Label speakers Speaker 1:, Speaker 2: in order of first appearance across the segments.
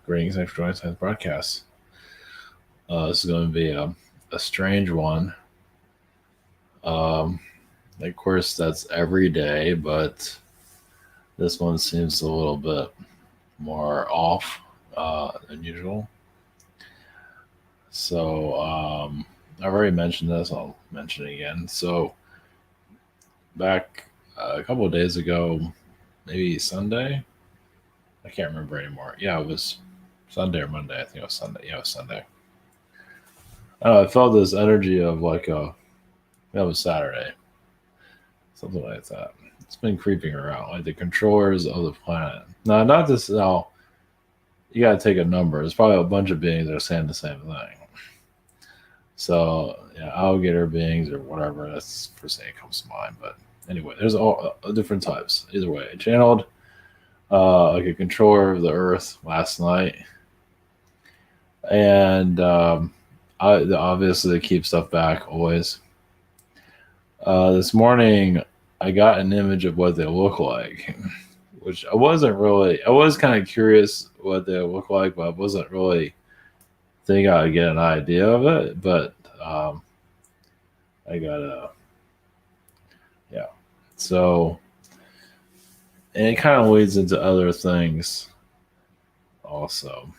Speaker 1: Greetings, thanks for joining tonight's broadcast. This is going to be a strange one. Of course, that's every day, but this one seems a little bit more off than usual. So, I've already mentioned this, I'll mention it again. So, back a couple of days ago, maybe Sunday, I can't remember anymore. Yeah, it was Sunday or Monday. I think it was Sunday. Yeah, it was Sunday. I felt this energy of that was Saturday, something like that. It's been creeping around, like the controllers of the planet. Now, not this. Now, you gotta take a number. There's probably a bunch of beings that are saying the same thing. So, yeah, alligator beings or whatever. That's the first thing that comes to mind. But anyway, there's all different types. Either way, I channeled like a controller of the Earth last night, and obviously they keep stuff back always. This morning, I got an image of what they look like, which I wasn't really. I was kind of curious what they look like, but I wasn't really thinking I'd get an idea of it. But I got yeah. So, and it kind of leads into other things also.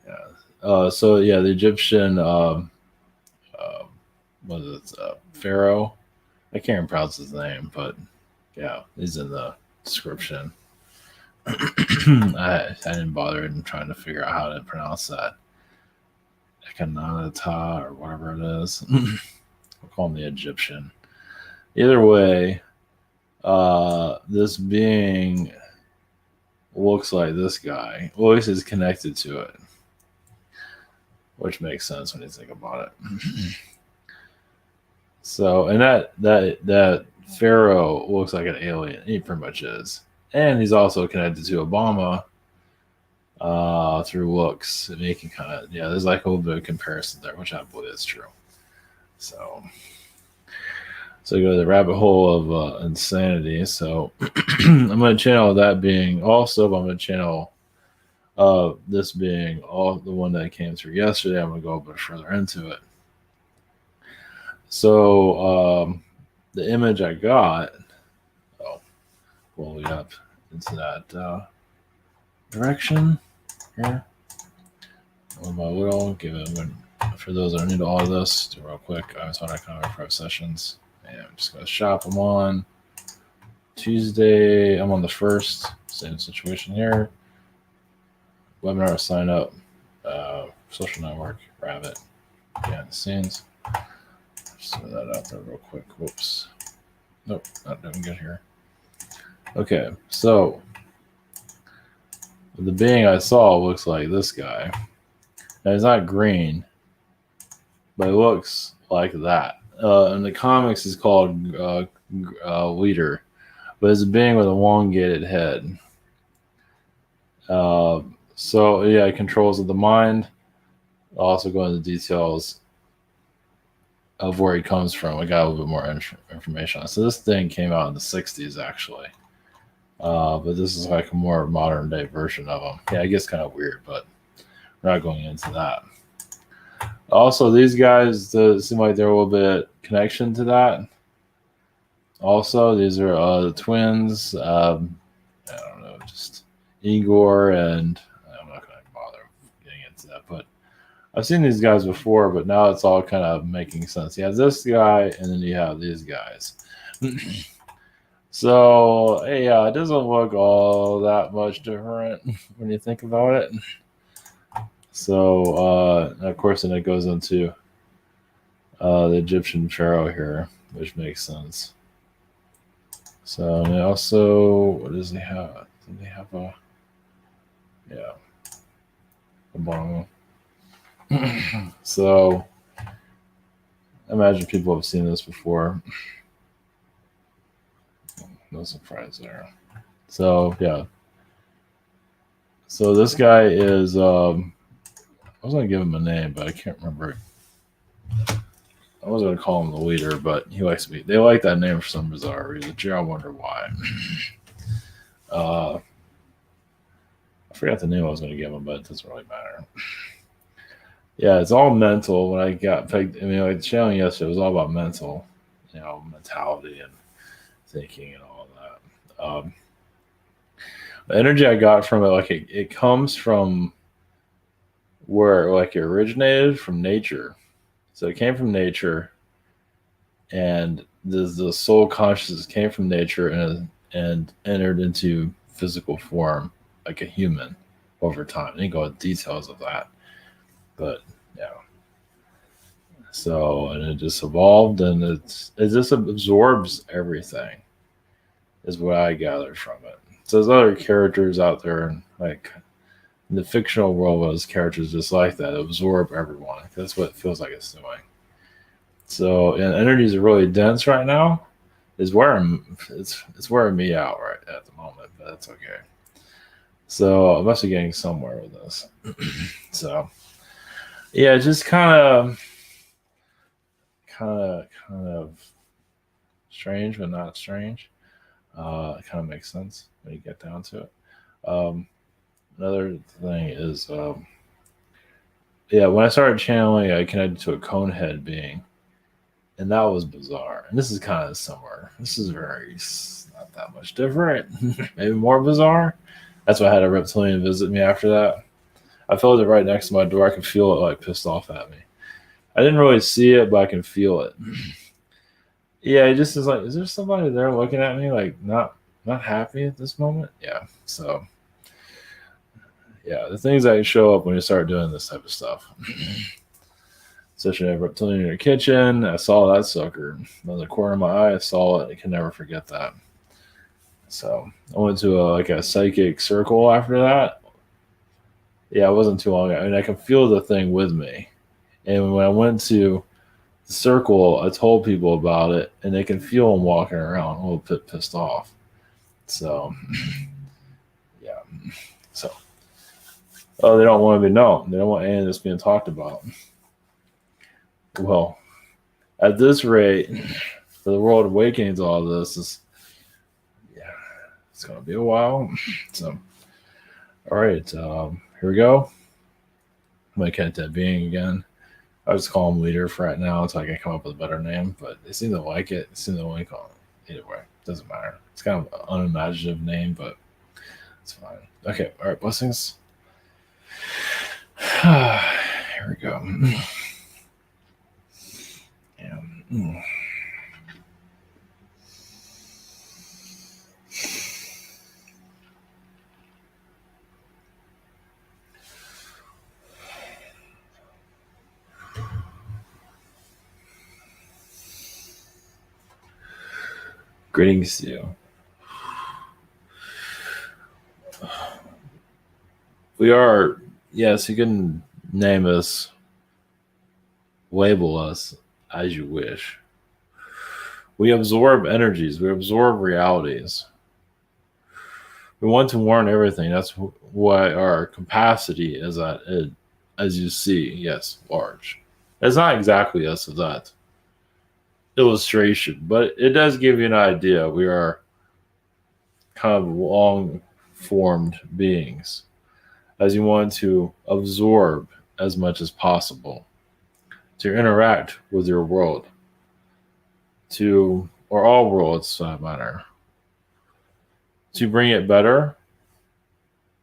Speaker 1: Yeah. So yeah, the Egyptian uh, what is it? Pharaoh. I can't pronounce his name, but yeah, he's in the description. I didn't bother in trying to figure out how to pronounce that. Akhenaten or whatever it is. We'll call him the Egyptian. Either way, this being looks like this guy. Voice is connected to it, which makes sense when you think about it. So, and that Pharaoh looks like an alien. He pretty much is, and he's also connected to Obama through looks. And he can kind of there's like a little bit of comparison there, which I believe is true. So, you go to the rabbit hole of insanity. So, I'm going to channel that being also. But I'm going to channel this being all the one that came through yesterday. I'm going to go a bit further into it. So the image I got, we'll lead up into that direction here. On my will, give it for those that are new to all of this, do real quick. I was on economic prep sessions, and I'm just gonna shop. I'm on Tuesday. I'm on the 1st. Same situation here. Webinar sign up, social network, Rabbit, behind the scenes. Just throw that out there real quick. Whoops. Nope, not doing good here. Okay, so the being I saw looks like this guy. Now he's not green, but it looks like that. In the comics, he's called Leader, but it's a being with a elongated head. So yeah, it controls of the mind. I'll also go into details of where he comes from. I got a little bit more information on it. So this thing came out in the 60s, actually. But this is like a more modern day version of him. Yeah, it gets kind of weird, but we're not going into that. Also, these guys seem like they're a little bit connection to that. Also, these are the twins. I don't know, just Igor and I'm not going to bother getting into that, but I've seen these guys before, but now it's all kind of making sense. You have this guy, and then you have these guys. So, yeah, it doesn't look all that much different when you think about it. So, of course, then it goes into the Egyptian pharaoh here, which makes sense. So, and also, what does he have? Does he have a bottom? So, I imagine people have seen this before. No surprise there. So, yeah. So, this guy is, I was going to give him a name, but I can't remember. I was going to call him the Leader, but he likes to be. They like that name for some bizarre reason. I wonder why. I I forgot the name I was going to give him, but it doesn't really matter. Yeah, it's all mental. When I got picked, I mean, like channeling yesterday was all about mental, mentality and thinking and all that. The energy I got from it, like it comes from where like it originated from nature. So it came from nature, and the soul consciousness came from nature and entered into physical form like a human over time. I didn't go into details of that, but yeah. So and it just evolved, and it just absorbs everything. Is what I gathered from it. So there's other characters out there, and like in the fictional world, those characters just like that absorb everyone. That's what it feels like it's doing. So and energies are really dense right now. Is wearing it's wearing me out right at the moment, but that's okay. So I must be getting somewhere with this. So yeah, just kind of strange, but not strange. It kind of makes sense when you get down to it. Um, Another thing is, yeah, when I started channeling, I connected to a cone head being, and that was bizarre. And this is kind of similar. This is very not that much different, maybe more bizarre. That's why I had a reptilian visit me after that. I felt it right next to my door. I could feel it like pissed off at me. I didn't really see it, but I can feel it. Yeah, it just is like, is there somebody there looking at me like not happy at this moment? Yeah. So yeah, the things that show up when you start doing this type of stuff. Such a reptilian in your kitchen. I saw that sucker. In the corner of my eye, I saw it. I can never forget that. So I went to a psychic circle after that. Yeah, it wasn't too long. I mean, I can feel the thing with me. And when I went to the circle, I told people about it, and they can feel them walking around a little bit pissed off. So yeah. So they don't want to be known. They don't want any of this being talked about. Well, at this rate, for the world awakening to all this is, yeah, it's gonna be a while. So, all right, here we go. I'm gonna catch that being again. I just call him leader for right now until I can come up with a better name. But they seem to like it. They seem to want to call it. Either way, doesn't matter. It's kind of an unimaginative name, but it's fine. Okay, all right, blessings. Here we go. Yeah. Greetings to you. We are, yes, you can name us, label us as you wish. We absorb energies, we absorb realities. We want to warn everything. That's why our capacity is at it, as you see, yes, large. It's not exactly us of that illustration, but it does give you an idea. We are kind of long formed beings, as you want to absorb as much as possible, to interact with your world, or all worlds for that matter, to bring it better.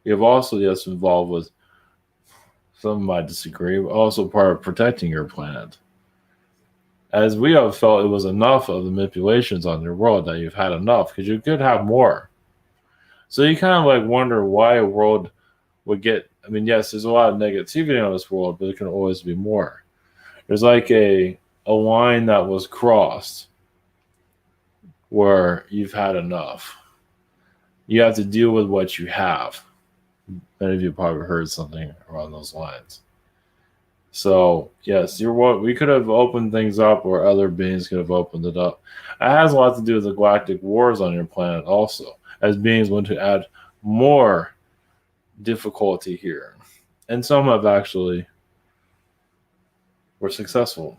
Speaker 1: You have also, yes, involved with, some might disagree, but also part of protecting your planet. As we have felt it was enough of the manipulations on your world, that you've had enough because you could have more. So you kind of like wonder why a world would get. I mean, yes, there's a lot of negativity on this world, but there can always be more. There's like a line that was crossed where you've had enough. You have to deal with what you have. Many of you probably heard something around those lines. So yes, you're what we could have opened things up, or other beings could have opened it up. It has a lot to do with the galactic wars on your planet, also, as beings want to add more difficulty here, and some have actually were successful.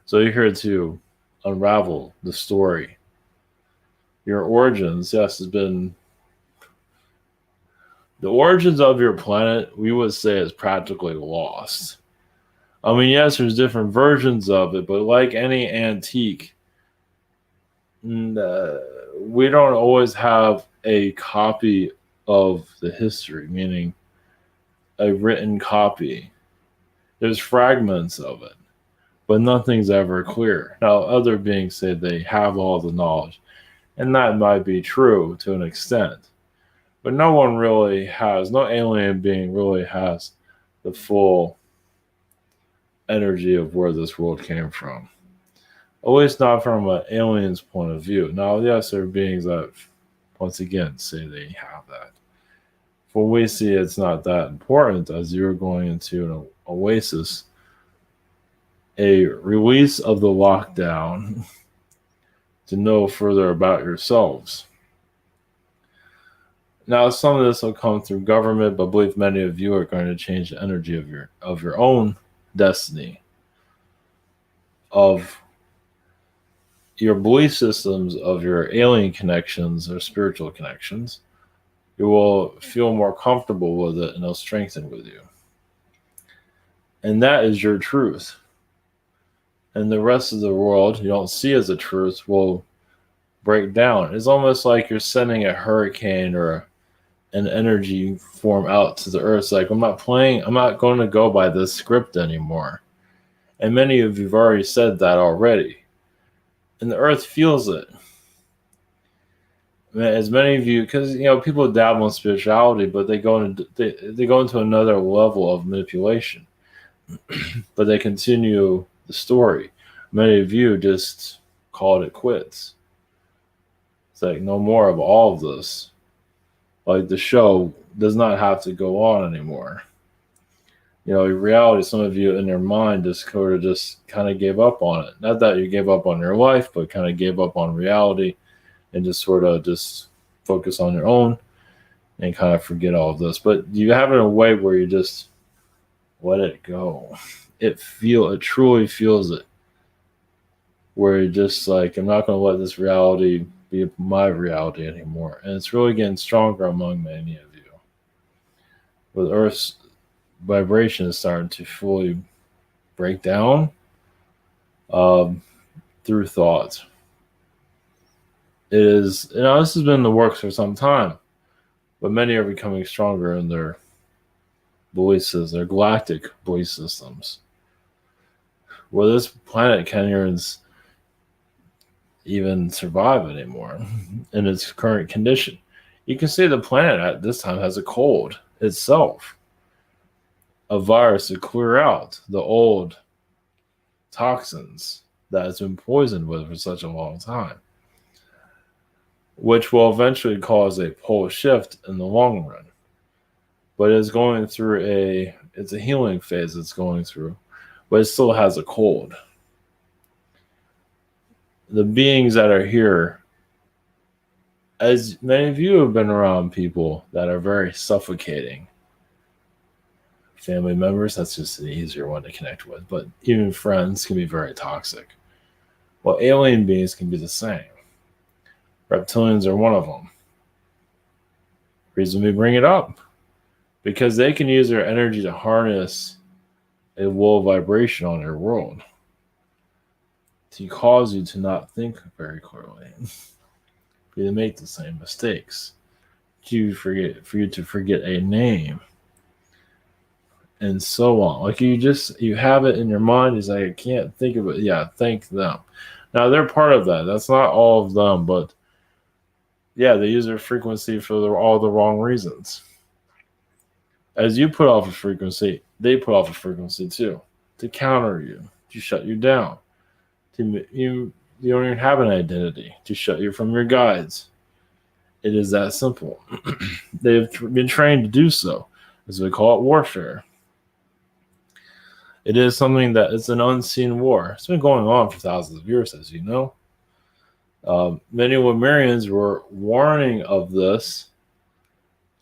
Speaker 1: So you're here to unravel the story. Your origins, yes, has been The origins of your planet, we would say, is practically lost. I mean, yes, there's different versions of it, but like any antique, we don't always have a copy of the history, meaning a written copy. There's fragments of it, but nothing's ever clear. Now, other beings say they have all the knowledge, and that might be true to an extent, but no one really has, no alien being really has the full energy of where this world came from. At least not from an alien's point of view. Now, yes, there are beings that, once again, say they have that. For we see, it's not that important as you're going into an oasis, a release of the lockdown to know further about yourselves. Now, some of this will come through government, but I believe many of you are going to change the energy of your own destiny, of your belief systems, of your alien connections or spiritual connections. You will feel more comfortable with it and it'll strengthen with you. And that is your truth. And the rest of the world you don't see as a truth will break down. It's almost like you're sending a hurricane or an energy form out to the earth. It's like, I'm not going to go by this script anymore. And many of you have already said that already. And the earth feels it. As many of you, because people dabble in spirituality, but they go into another level of manipulation. But they continue the story. Many of you just called it quits. It's like no more of all of this. Like the show does not have to go on anymore. In reality, some of you in your mind just kind of gave up on it. Not that you gave up on your life, but kind of gave up on reality and just sort of just focus on your own and kind of forget all of this. But you have it in a way where you just let it go. It truly feels it. Where you're just like, I'm not going to let this reality be my reality anymore. And it's really getting stronger among many of you. With Earth's vibration is starting to fully break down through thought. It is, this has been in the works for some time, but many are becoming stronger in their belief systems, their galactic belief systems. Where this planet can't even survive anymore in its current condition. You can see the planet at this time has a cold itself, a virus to clear out the old toxins that it's been poisoned with for such a long time, which will eventually cause a pole shift in the long run. But it's going through it's a healing phase it's going through, but it still has a cold. The beings that are here, as many of you have been around people that are very suffocating. Family members, that's just an easier one to connect with, but even friends can be very toxic. Well, alien beings can be the same. Reptilians are one of them. Reason we bring it up, because they can use their energy to harness a low vibration on your world to cause you to not think very clearly, for you to make the same mistakes, for you to forget a name, and so on. Like you have it in your mind. It's like, I can't think of it. Yeah, thank them. Now they're part of that. That's not all of them, but yeah, they use their frequency for all the wrong reasons. As you put off a frequency, they put off a frequency too, to counter you, to shut you down. You don't even have an identity, to shut you from your guides. It is that simple. They've been trained to do so, as we call it warfare. It is something that is an unseen war. It's been going on for thousands of years, as you know. Many Lemurians were warning of this.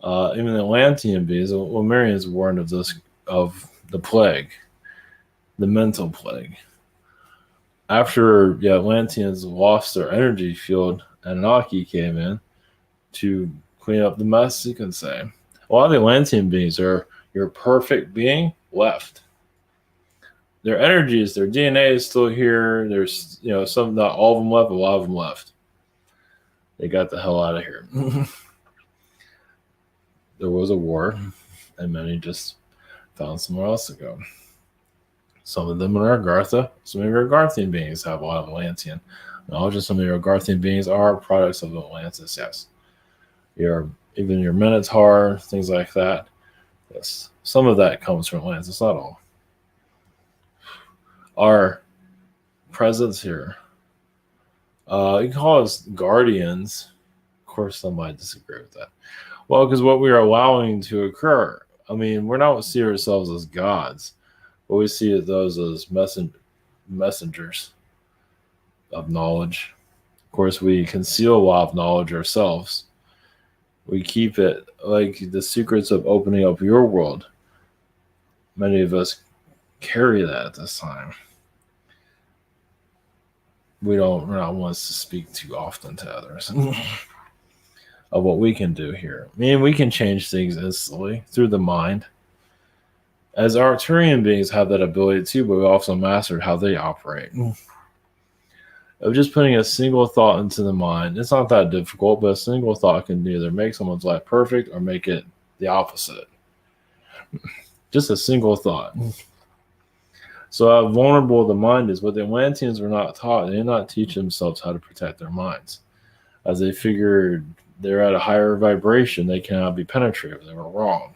Speaker 1: Even the Atlantean beings, the Lemurians warned of this, of the plague, the mental plague. After the Atlanteans lost their energy field, Anunnaki came in to clean up the mess, you can say, A lot of the Atlantean beings are your perfect being left. Their energies, their DNA is still here. There's, some, not all of them left, but a lot of them left. They got the hell out of here. There was a war, and many just found somewhere else to go. Some of them are Agartha. Some of your Agarthian beings have a lot of Atlantean knowledge, and some of your Agarthian beings are products of Atlantis, yes. Even your Minotaur, things like that. Yes. Some of that comes from Atlantis, not all. Our presence here. You can call us guardians. Of course, some might disagree with that. Well, because what we are allowing to occur. I mean, we're not see ourselves as gods, but we see those as messengers of knowledge. Of course, we conceal a lot of knowledge ourselves. We keep it like the secrets of opening up your world. Many of us carry that at this time. We're not want us to speak too often to others of what we can do here. I mean, we can change things instantly through the mind. As Arcturian beings have that ability too, but we also mastered how they operate. Of just putting a single thought into the mind, it's not that difficult, but a single thought can either make someone's life perfect or make it the opposite. Just a single thought. So how vulnerable the mind is. What the Atlanteans were not taught, they did not teach themselves how to protect their minds. As they figured they're at a higher vibration, they cannot be penetrated. They were wrong.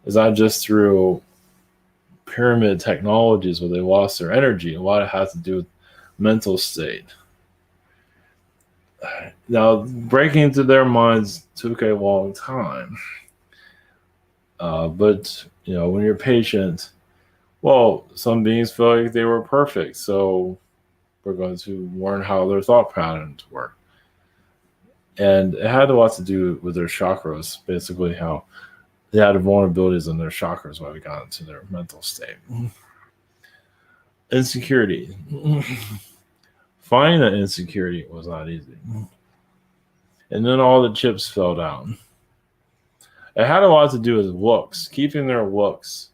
Speaker 1: It's not just through pyramid technologies where they lost their energy. A lot of it has to do with mental state. Now, breaking into their minds took a long time. But, when you're patient, well, some beings feel like they were perfect. So we're going to learn how their thought patterns work. And it had a lot to do with their chakras, basically how they had vulnerabilities in their chakras while we got into their mental state. Insecurity. Finding that insecurity was not easy. And then all the chips fell down. It had a lot to do with looks, keeping their looks,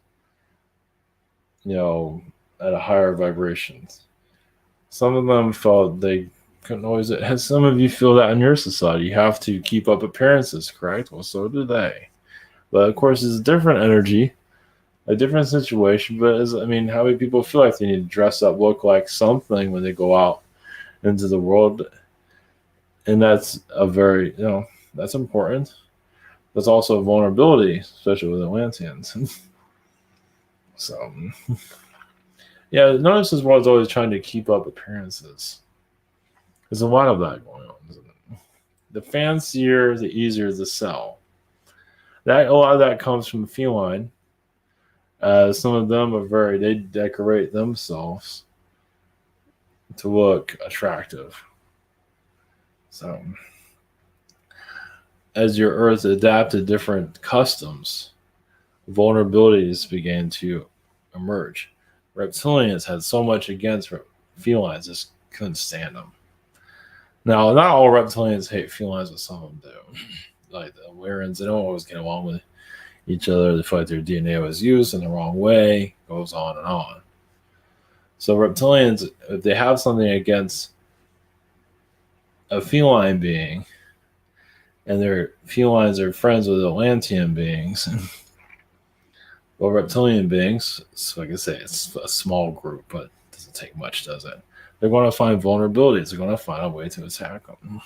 Speaker 1: at a higher vibration. Some of them felt they couldn't always. Some of you feel that in your society. You have to keep up appearances, correct? Well, so do they. But of course, it's a different energy, a different situation. But how many people feel like they need to dress up, look like something when they go out into the world? And that's that's important. That's also a vulnerability, especially with Atlanteans. So, yeah, notice this world's always trying to keep up appearances. There's a lot of that going on, isn't it? The fancier, the easier to sell. A lot of that comes from feline. Some of them they decorate themselves to look attractive. So, as your Earth adapted different customs, vulnerabilities began to emerge. Reptilians had so much against felines, just couldn't stand them. Now, not all reptilians hate felines, but some of them do. Like the Warrens, they don't always get along with each other. They feel like their DNA was used in the wrong way, goes on and on. So reptilians, if they have something against a feline being, and their felines are friends with Atlantean beings, well, reptilian beings, so like I say, it's a small group, but it doesn't take much, does it? They're going to find vulnerabilities. They're going to find a way to attack them.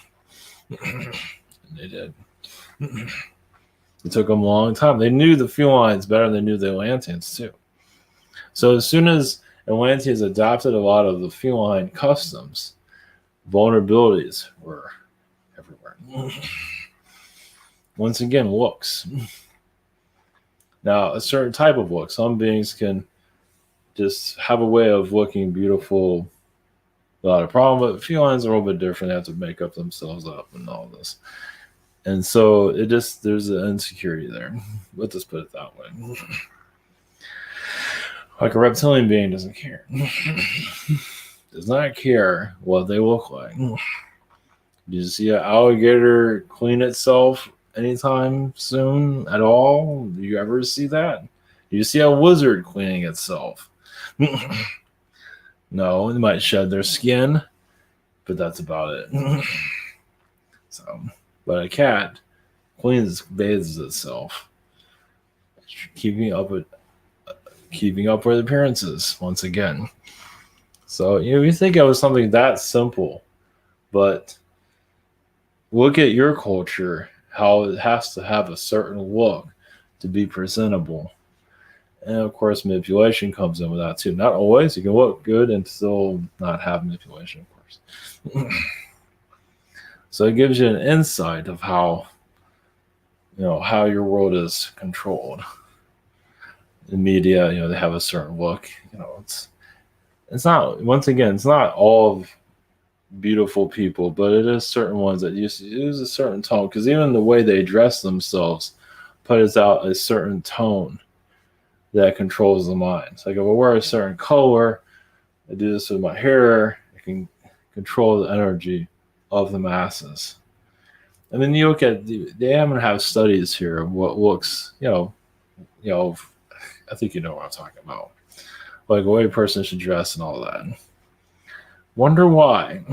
Speaker 1: And they did. It took them a long time. They knew the felines better than they knew the Atlanteans, too. So as soon as Atlanteans adopted a lot of the feline customs, vulnerabilities were everywhere. Once again, looks. Now, a certain type of look. Some beings can just have a way of looking beautiful without a problem, but felines are a little bit different. They have to make up themselves up and all this. And so there's an insecurity there. Let's just put it that way. Like a reptilian being doesn't care. Does not care what they look like. You see an alligator clean itself anytime soon at all? Do you ever see that? Do you see a lizard cleaning itself? No, they might shed their skin, but that's about it. So, but a cat bathes itself, keeping up with appearances once again. So you think it was something that simple, but look at your culture, how it has to have a certain look to be presentable. And of course, manipulation comes in with that too. Not always. You can look good and still not have manipulation, of course. So it gives you an insight of how how your world is controlled. The media, they have a certain look. It's not, once again, it's not all of beautiful people, but it is certain ones that use a certain tone, because even the way they dress themselves puts out a certain tone that controls the mind. It's like if I wear a certain color, I do this with my hair, I can control the energy of the masses. And then you look at they haven't have studies here of what looks, I think you know what I'm talking about. Like a way a person should dress and all that. Wonder why.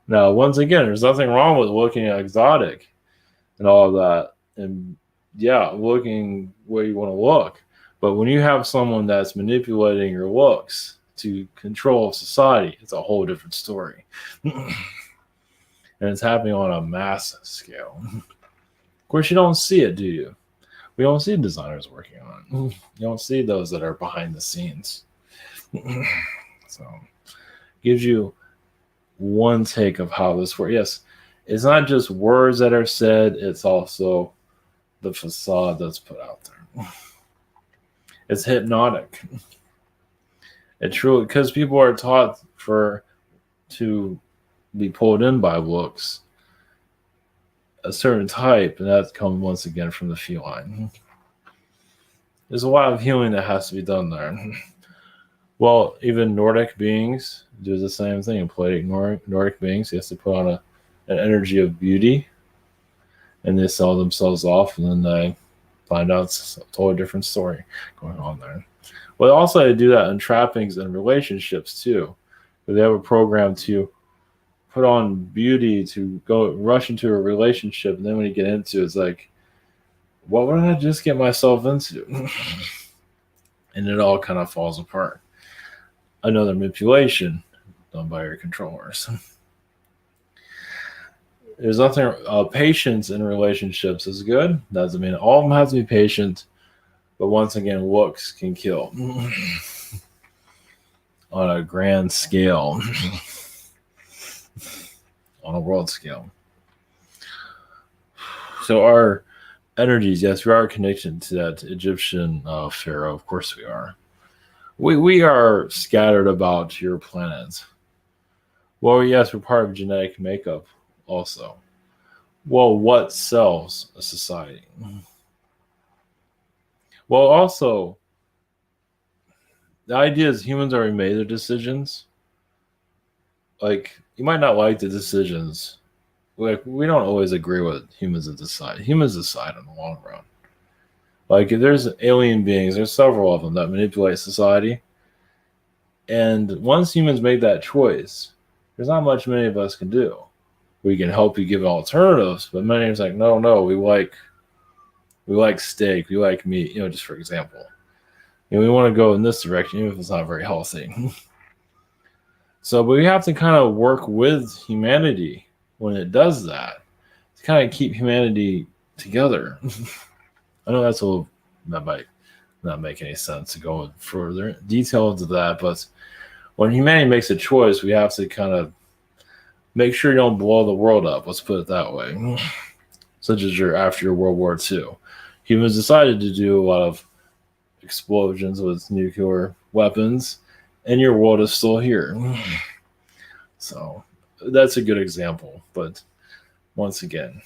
Speaker 1: Now, once again, there's nothing wrong with looking exotic and all of that. And yeah, looking where you want to look. But when you have someone that's manipulating your looks to control society, it's a whole different story. And it's happening on a massive scale. Of course, you don't see it, do you? We don't see designers working on it. You don't see those that are behind the scenes. So, gives you one take of how this works. Yes, it's not just words that are said, it's also the facade that's put out there. It's hypnotic. It truly, because people are taught to be pulled in by looks, a certain type, and that comes once again from the feline. There's a lot of healing that has to be done there. Well, even Nordic beings do the same thing. Poetic Nordic beings, he has to put on an energy of beauty, and they sell themselves off, and then they find out it's a totally different story going on there. Well, also they do that in trappings and relationships too. They have a program to put on beauty to go rush into a relationship, and then when you get into it, it's like, what did I just get myself into? And it all kind of falls apart. Another manipulation done by your controllers. There's nothing. Patience in relationships is good. Doesn't mean all of them have to be patient, but once again, looks can kill on a grand scale, on a world scale. So our energies, yes, we are connected to that Egyptian pharaoh. Of course, we are. We are scattered about your planet. Well, yes, we're part of genetic makeup also. Well, what sells a society? Well, also, the idea is humans already made their decisions. Like, you might not like the decisions. Like, we don't always agree with humans decide. Humans decide in the long run. Like, if there's alien beings, there's several of them that manipulate society. And once humans make that choice, there's not much many of us can do. We can help you give alternatives, but many are like, no, we like steak, we like meat, just for example. We want to go in this direction, even if it's not very healthy. So, but we have to kind of work with humanity when it does that to kind of keep humanity together. I know that might not make any sense to go further detail into that, but when humanity makes a choice, we have to kind of make sure you don't blow the world up. Let's put it that way. Such as after World War II. Humans decided to do a lot of explosions with nuclear weapons, and your world is still here. So that's a good example. But once again,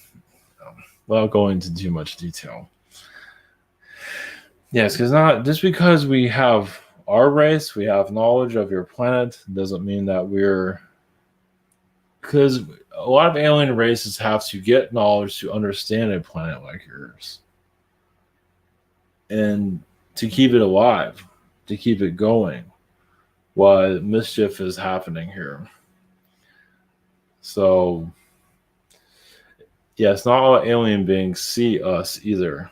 Speaker 1: without going into too much detail. Yes, because not just because we have our race, we have knowledge of your planet, doesn't mean that we're Because a lot of alien races have to get knowledge to understand a planet like yours and to keep it alive, to keep it going while mischief is happening here. So, yes, not all alien beings see us either.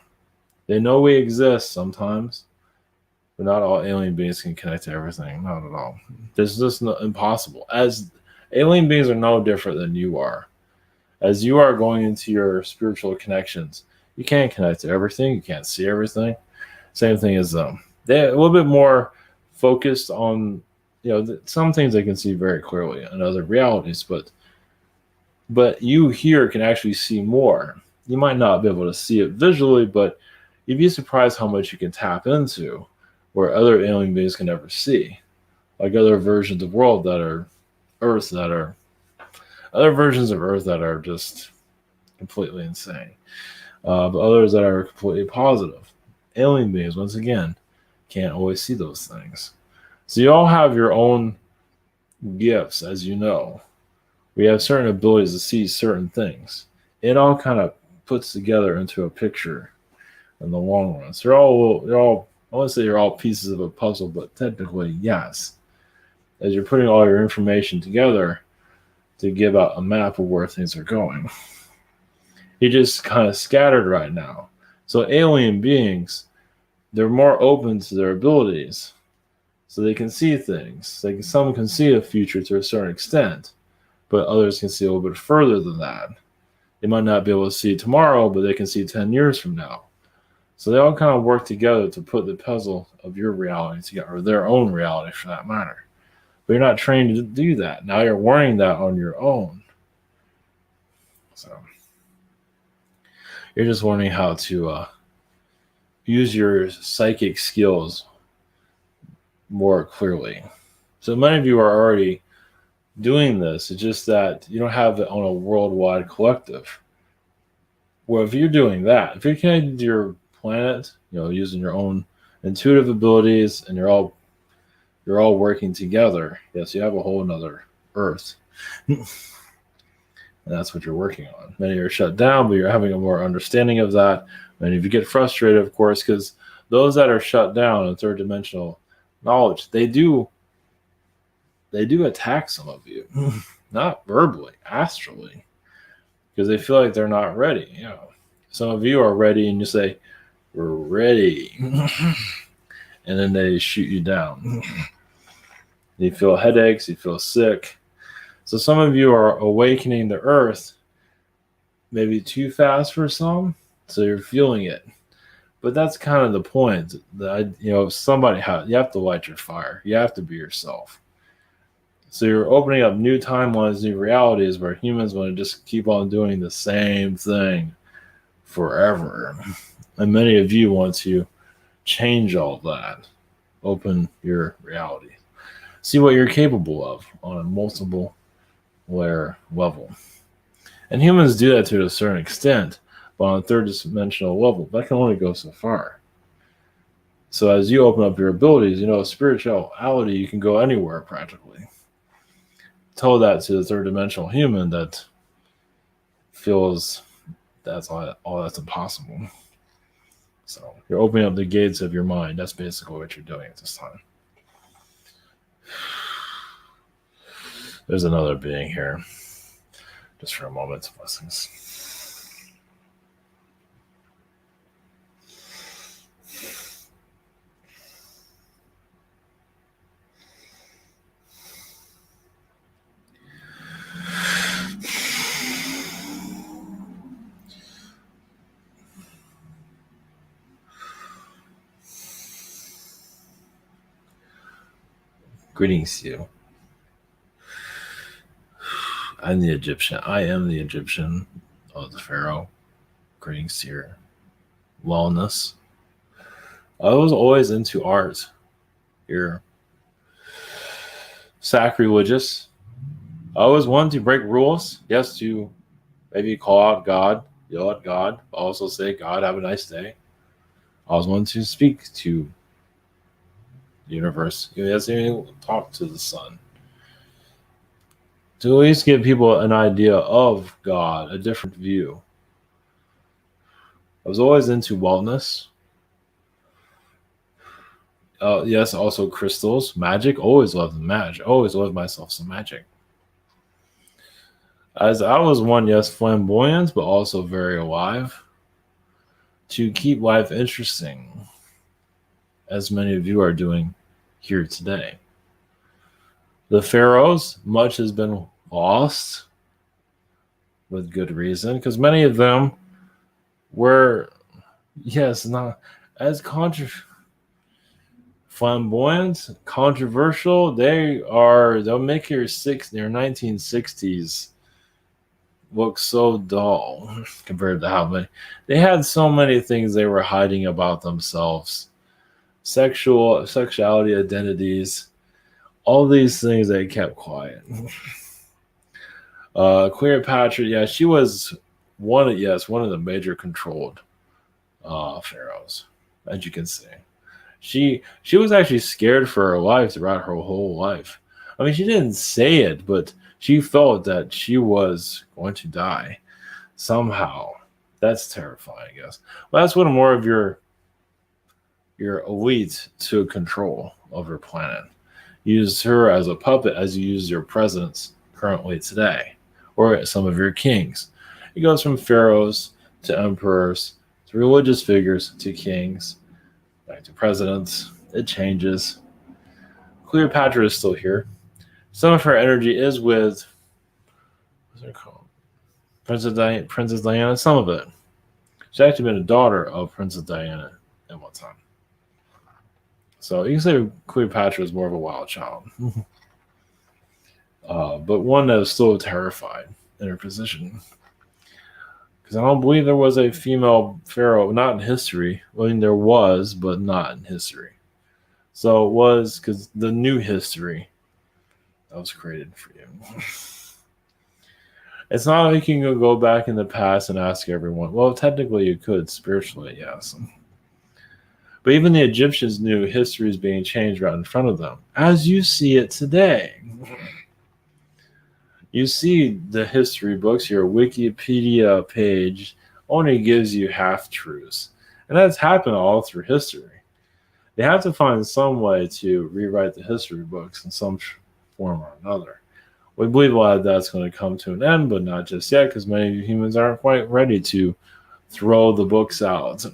Speaker 1: They know we exist sometimes, but not all alien beings can connect to everything. Not at all. This is just impossible. As alien beings are no different than you are. As you are going into your spiritual connections, you can't connect to everything. You can't see everything. Same thing as them. They're a little bit more focused on, some things they can see very clearly in other realities, but you here can actually see more. You might not be able to see it visually, but you'd be surprised how much you can tap into where other alien beings can never see. Like other versions of world that are Earth that are other versions of Earth that are just completely insane. But others that are completely positive. Alien beings, once again, can't always see those things. So you all have your own gifts, as you know. We have certain abilities to see certain things. It all kind of puts together into a picture in the long run. So they're all. I want to say they're all pieces of a puzzle, but technically, yes. As you're putting all your information together to give out a map of where things are going. You're just kind of scattered right now. So alien beings, they're more open to their abilities. So they can see things. Some can see a future to a certain extent, but others can see a little bit further than that. They might not be able to see tomorrow, but they can see 10 years from now. So they all kind of work together to put the puzzle of your reality together, or their own reality for that matter. But you're not trained to do that. Now you're learning that on your own. So you're just learning how to use your psychic skills more clearly. So many of you are already doing this. It's just that you don't have it on a worldwide collective. Well, if you're doing that, if you're connected to your planet, using your own intuitive abilities, and you're all working together, yes, you have a whole another Earth. And that's what you're working on. Many are shut down, but you're having a more understanding of that. And if you get frustrated, of course, because those that are shut down in third dimensional knowledge, they do attack some of you, not verbally, astrally, because they feel like they're not ready. Some of you are ready, and you say, "We're ready," and then they shoot you down. You feel headaches, you feel sick. So some of you are awakening the Earth maybe too fast for some, so you're feeling it. But that's kind of the point. That you have to light your fire. You have to be yourself. So you're opening up new timelines, new realities where humans want to just keep on doing the same thing forever. And many of you want to change all of that. Open your reality. See what you're capable of on a multiple layer level. And humans do that to a certain extent, but on a third dimensional level, that can only go so far. So as you open up your abilities, spirituality, you can go anywhere practically. Tell that to the third dimensional human that feels that's all that's impossible. So you're opening up the gates of your mind. That's basically what you're doing at this time. There's another being here. Just for a moment. Blessings. Greetings to you. I'm the Egyptian. I am the Egyptian of the Pharaoh. Greetings to your wellness. I was always into art. You're sacrilegious. I always wanted to break rules. Yes, to maybe call out God, yell at God, also say, God, have a nice day. I always wanted to speak to the universe. Yes, even talk to the sun. to at least give people an idea of God, a different view. I was always into wellness. Yes, also crystals, magic. Always loved the magic. Always loved myself some magic. As I was one, yes, flamboyant, but also very alive. To keep life interesting, as many of you are doing here today. The pharaohs, much has been lost with good reason, because many of them were, yes, not as flamboyant, controversial. They'll make their 1960s look so dull compared to how many they had. So many things they were hiding about themselves, sexuality, identities, all these things they kept quiet. Cleopatra, yeah, she was one of the major controlled pharaohs, as you can see. She was actually scared for her life throughout her whole life. I mean, she didn't say it, but she felt that she was going to die somehow. That's terrifying, I guess. Well, that's what more of your elite to control of your planet. Use her as a puppet as you use your presidents currently today, or some of your kings. It goes from pharaohs to emperors to religious figures to kings, back to presidents. It changes. Cleopatra is still here. Some of her energy is with what's it called? Princess Diana. Some of it. She's actually been a daughter of Princess Diana at one time. So you can say Cleopatra is more of a wild child, but one that is still terrified in her position. Because I don't believe there was a female pharaoh, not in history. I mean, there was, but not in history. So it was because the new history that was created for you. It's not like you can go back in the past and ask everyone. Well, technically you could, spiritually, yes. But even the Egyptians knew history is being changed right in front of them, as you see it today. You see the history books, your Wikipedia page only gives you half-truths. And that's happened all through history. They have to find some way to rewrite the history books in some form or another. We believe a lot of that's going to come to an end, but not just yet, because many humans aren't quite ready to throw the books out.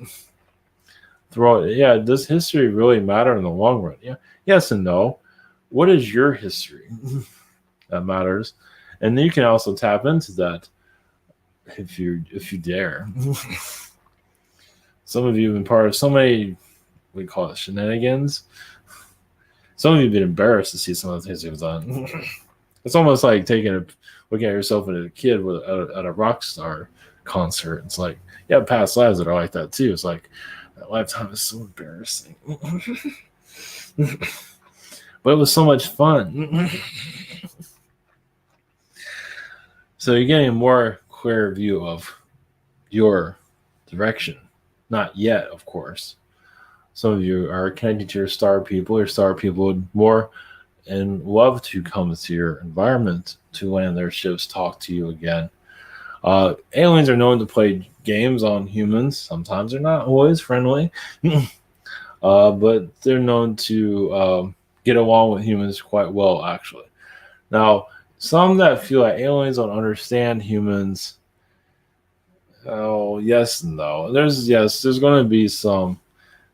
Speaker 1: Does history really matter in the long run? Yeah, yes and no. What is your history? That matters. And you can also tap into that if you dare. Some of you have been part of so many, we call it shenanigans. Some of you have been embarrassed to see some of the things you've done. It's almost like looking at yourself as a kid at a rock star concert. It's like, you have past lives that are like that too. It's like, that lifetime is so embarrassing. But it was so much fun. So you're getting a more clear view of your direction. Not yet, of course. Some of you are connected to your star people. Your star people would more and love to come to your environment to land their ships, talk to you again. Aliens are known to play games on humans. Sometimes they're not always friendly, but they're known to get along with humans quite well, actually. Now, some that feel like aliens don't understand humans, oh, yes and no. There's going to be some.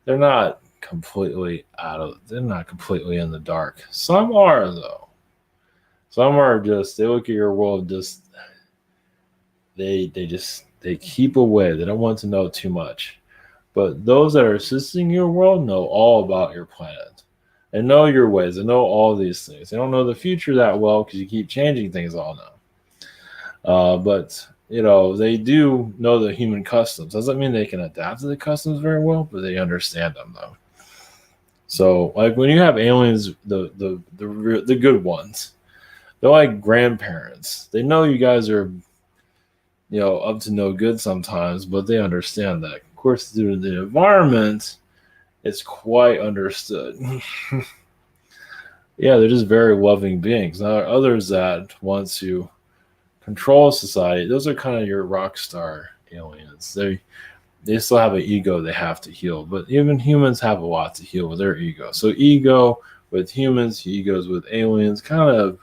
Speaker 1: They're not completely in the dark. Some are, though. Some are just, they look at your world, just they keep away. They don't want to know too much. But those that are assisting your world know all about your planet and know your ways and know all these things. They don't know the future that well because you keep changing things all now. But they do know the human customs. Doesn't mean they can adapt to the customs very well, but they understand them though. So, like when you have aliens, the good ones, they're like grandparents. They know you guys are, up to no good sometimes, but they understand that. Of course, due to the environment, it's quite understood. Yeah, they're just very loving beings. Now, there are others that want to control society. Those are kind of your rock star aliens. They still have an ego they have to heal, but even humans have a lot to heal with their ego. So ego with humans, egos with aliens, kind of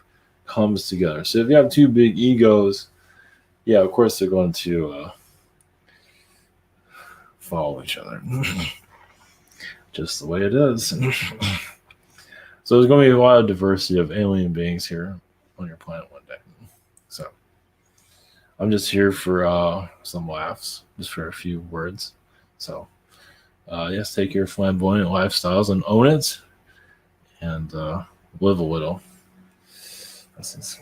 Speaker 1: comes together. So if you have two big egos, yeah, of course they're going to follow each other. Just the way it is. So there's going to be a lot of diversity of alien beings here on your planet one day. So I'm just here for some laughs, just for a few words. So yes, take your flamboyant lifestyles and own it, and live a little. That's